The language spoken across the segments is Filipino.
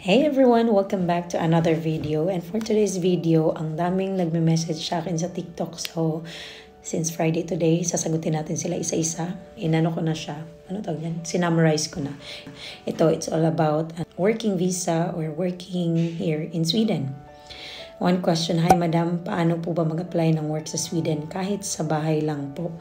Hey everyone! Welcome back to another video. And for today's video, ang daming nagme-message sa akin sa TikTok. So, since Friday today, sasagutin natin sila isa-isa. Inano ko na siya. Ano tawag yan? Sinummarize ko na. It's all about working visa or working here in Sweden. One question, hi madam, paano po ba mag-apply ng work sa Sweden kahit sa bahay lang po?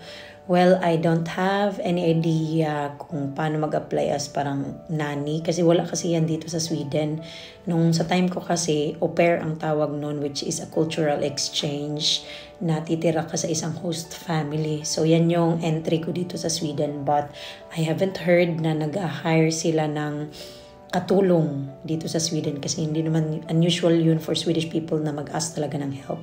Well, I don't have any idea kung paano mag-apply as parang nanny kasi wala kasi yan dito sa Sweden. Nung sa time ko kasi, au pair ang tawag nun, which is a cultural exchange na titira ka sa isang host family. So yan yung entry ko dito sa Sweden, but I haven't heard na nag-hire sila ng katulong dito sa Sweden kasi hindi naman unusual yun for Swedish people na mag-ask talaga ng help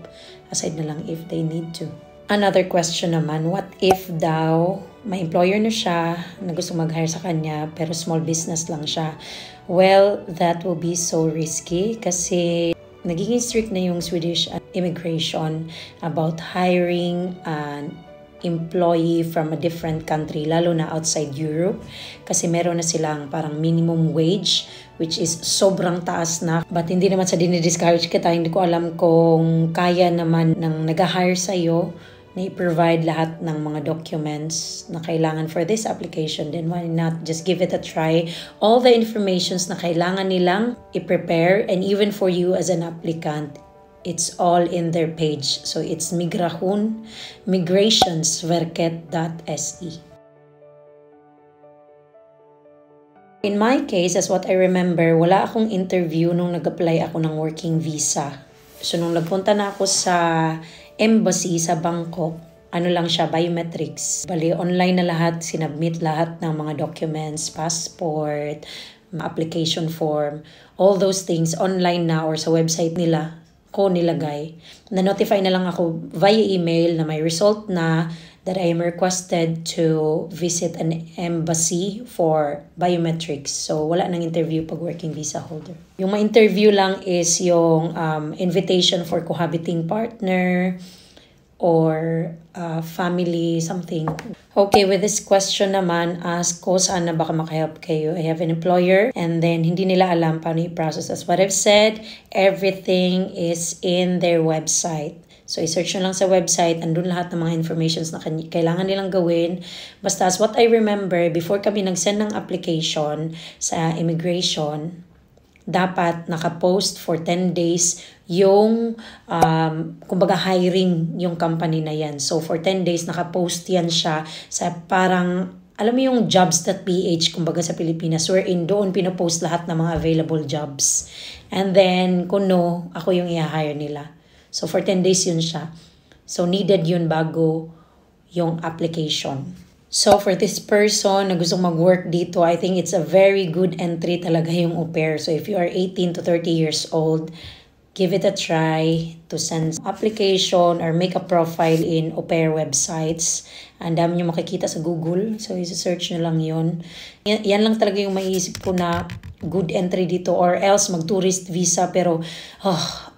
aside na lang if they need to. Another question naman, what if daw may employer na siya na gusto mag-hire sa kanya pero small business lang siya? Well, that will be so risky kasi nagiging strict na yung Swedish immigration about hiring an employee from a different country, lalo na outside Europe kasi meron na silang parang minimum wage which is sobrang taas na, but hindi naman sa dinidiscourage kita, hindi ko alam kung kaya naman ng nag-hire sa'yo na i-provide lahat ng mga documents na kailangan for this application, then why not just give it a try. All the informations na kailangan nilang i-prepare, and even for you as an applicant, it's all in their page. So it's migrationsverket.se. In my case, as what I remember, wala akong interview nung nag-apply ako ng working visa. So nung nagpunta na ako sa embassy sa Bangkok, ano lang siya, biometrics. Bali, online na lahat, sinubmit lahat ng mga documents, passport, application form, all those things online na or sa website nila ko nilagay. Na-notify na lang ako via email na may result na that I am requested to visit an embassy for biometrics. So, wala nang interview pag working visa holder. Yung ma-interview lang is yung invitation for cohabiting partner or family, something. Okay, with this question naman, ask ko sana baka makahelp kayo. I have an employer and then hindi nila alam paano i-process. As what I've said, everything is in their website. So, i-search nyo lang sa website, andun lahat ng mga informations na kailangan nilang gawin. Basta as what I remember, before kami nag-send ng application sa immigration, dapat nakapost for 10 days yung, kumbaga hiring yung company na yan. So, for 10 days, nakapost yan siya sa parang, alam mo yung jobs.ph, kumbaga sa Pilipinas, wherein doon pinopost lahat ng mga available jobs. And then, kung no, ako yung i-hire nila. So, for 10 days yun siya. So, needed yun bago yung application. So, for this person na gustong mag-work dito, I think it's a very good entry talaga yung au pair. So, if you are 18 to 30 years old, give it a try to send application or make a profile in au pair websites. Ang dami nyo makikita sa Google. So, i-search nyo lang yun. Yan lang talaga yung maiisip ko na good entry dito, or else mag-tourist visa pero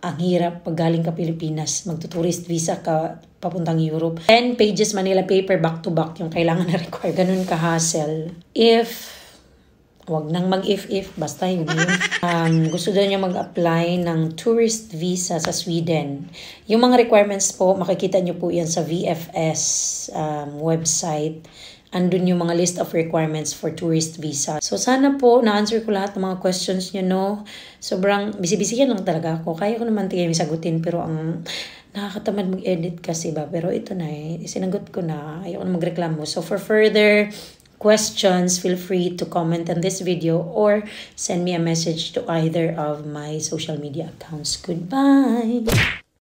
ang hirap pag galing ka Pilipinas, mag-tourist visa ka papuntang Europe. 10 pages Manila paper back to back yung kailangan na require. Ganun ka-hassle. Wag nang mag-if, basta yun. Gusto daw niya mag-apply ng tourist visa sa Sweden. Yung mga requirements po, makikita niyo po yan sa VFS website. Andun yung mga list of requirements for tourist visa. So, sana po na-answer ko lahat ng mga questions nyo, no? Sobrang busy-busy lang talaga ako. Kaya ko naman tingin sagutin, pero ang nakakatamad mag-edit kasi ba? Pero ito na sinagot ko na. Ayoko na magreklamo. So, for further questions, feel free to comment on this video or send me a message to either of my social media accounts. Goodbye!